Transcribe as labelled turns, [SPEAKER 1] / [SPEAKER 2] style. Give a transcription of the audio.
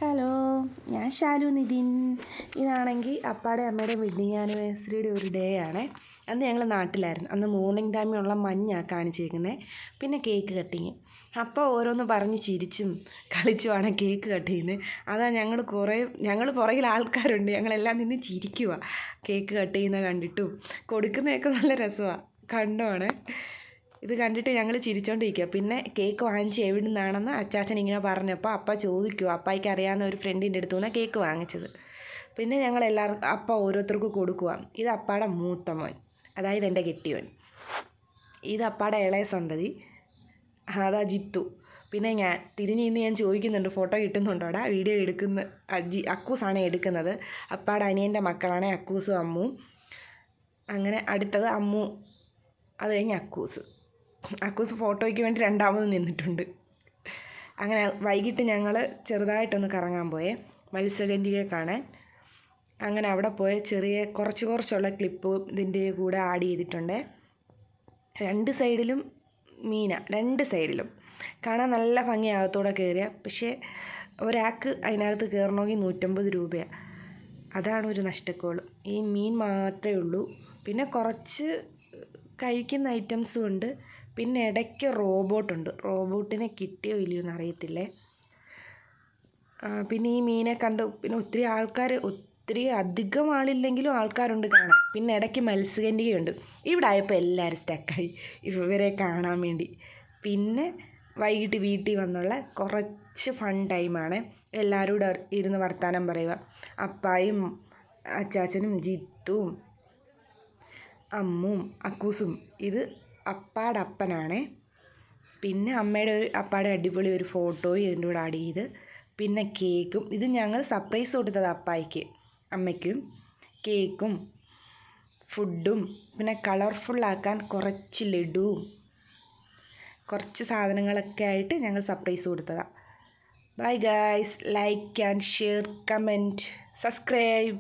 [SPEAKER 1] Hello, ഞാൻ ഷാലു നിതിൻ. ഇതാണെങ്കിൽ അപ്പാടെ അമ്മയുടെ വെഡ്ഡിങ് ആനിവേഴ്സറിയുടെ ഒരു ഡേ ആണ്. അന്ന് ഞങ്ങൾ നാട്ടിലായിരുന്നു. അന്ന് മോർണിംഗ് ടൈമിലുള്ള മഞ്ഞാണ് കാണിച്ചേക്കുന്നത്. പിന്നെ കേക്ക് കട്ടിങ്. അപ്പോൾ ഓരോന്ന് പറഞ്ഞ് ചിരിച്ചും കളിച്ചുമാണ് കേക്ക് കട്ട് ചെയ്യുന്നത്. അതാ ഞങ്ങൾ പുറകിൽ ആൾക്കാരുണ്ട്, ഞങ്ങളെല്ലാം നിന്ന് ചിരിക്കുക. കേക്ക് കട്ട് ചെയ്യുന്നത് കണ്ടിട്ടും കൊടുക്കുന്നതൊക്കെ നല്ല രസമാണ്. കണ്ടോണ് ഇത് കണ്ടിട്ട് ഞങ്ങൾ ചിരിച്ചോണ്ടിരിക്കുക. പിന്നെ കേക്ക് വാങ്ങിച്ച് എവിടെ നിന്നാണെന്ന് അച്ചാച്ചൻ ഇങ്ങനെ പറഞ്ഞപ്പോൾ അപ്പ ചോദിക്കുക. അപ്പായിക്ക് അറിയാവുന്ന ഒരു ഫ്രണ്ടിൻ്റെ അടുത്തു നിന്നാണ് കേക്ക് വാങ്ങിച്ചത്. പിന്നെ ഞങ്ങളെല്ലാവർക്കും അപ്പ ഓരോരുത്തർക്കും കൊടുക്കുക. ഇത് അപ്പാടെ മൂത്ത മോൻ, അതായത് എൻ്റെ കെട്ടിയോൻ. ഇത് അപ്പാടെ ഇളയ സന്തതി, അതാ ജിത്തു. പിന്നെ ഞാൻ ഞാൻ ചോദിക്കുന്നുണ്ട്, ഫോട്ടോ കിട്ടുന്നുണ്ടോടാ? വീഡിയോ എടുക്കുന്ന അക്കൂസാണ് എടുക്കുന്നത്. അപ്പാടെ അനിയൻ്റെ മക്കളാണ് അക്കൂസും അമ്മുവും. അങ്ങനെ അടുത്തത് അമ്മു, അത് കഴിഞ്ഞ് അക്കൂസ് ഫോട്ടോയ്ക്ക് വേണ്ടി രണ്ടാമത് നിന്നിട്ടുണ്ട്. അങ്ങനെ വൈകിട്ട് ഞങ്ങൾ ചെറുതായിട്ടൊന്ന് കറങ്ങാൻ പോയേ, മത്സ്യഗന്ധിയെ കാണാൻ. അങ്ങനെ അവിടെ പോയ കുറച്ചുള്ള ക്ലിപ്പ് ഇതിൻ്റെ കൂടെ ആഡ് ചെയ്തിട്ടുണ്ട്. രണ്ട് സൈഡിലും രണ്ട് സൈഡിലും കാണാൻ നല്ല ഭംഗിയാകത്തൂടെ കയറിയ. പക്ഷേ ഒരാൾക്ക് അതിനകത്ത് കയറണമെങ്കിൽ 150 രൂപയാണ്. അതാണ് ഒരു നഷ്ടക്കോള്. ഈ മീൻ മാത്രമേ ഉള്ളൂ. പിന്നെ കുറച്ച് കഴിക്കുന്ന ഐറ്റംസും ഉണ്ട്. പിന്നെ ഇടയ്ക്ക് റോബോട്ടുണ്ട്. റോബോട്ടിനെ കിട്ടിയോ ഇല്ലയോ എന്നറിയത്തില്ലേ. പിന്നെ ഈ മീനെ കണ്ട് പിന്നെ ഒത്തിരി അധികം ആളില്ലെങ്കിലും ആൾക്കാരുണ്ട് കാണാൻ. പിന്നെ ഇടയ്ക്ക് മത്സ്യകന്യകയുണ്ട്. ഇവിടെ ആയപ്പോൾ എല്ലാവരും സ്റ്റക്കായി ഇവരെ കാണാൻ വേണ്ടി. പിന്നെ വൈകിട്ട് വീട്ടിൽ വന്നുള്ള കുറച്ച് ഫൺ ടൈമാണ്. എല്ലാവരും കൂടെ ഇരുന്ന് വർത്താനം പറയുക. അപ്പായും അച്ചാച്ചനും ജിത്തുവും അമ്മും അക്കൂസും. ഇത് അപ്പാടെ അപ്പനാണേ. പിന്നെ അപ്പാടെ അടിപൊളി ഒരു ഫോട്ടോയും ഇതിൻ്റെ കൂടെ ആഡ് ചെയ്ത്. പിന്നെ കേക്കും. ഇത് ഞങ്ങൾ സർപ്രൈസ് കൊടുത്തത് അപ്പായിക്ക് അമ്മയ്ക്കും. കേക്കും ഫുഡും പിന്നെ കളർഫുള്ളാക്കാൻ കുറച്ച് ലഡുവും കുറച്ച് സാധനങ്ങളൊക്കെ ആയിട്ട് ഞങ്ങൾ സർപ്രൈസ് കൊടുത്തതാണ്. Bye guys, like and share, comment, subscribe.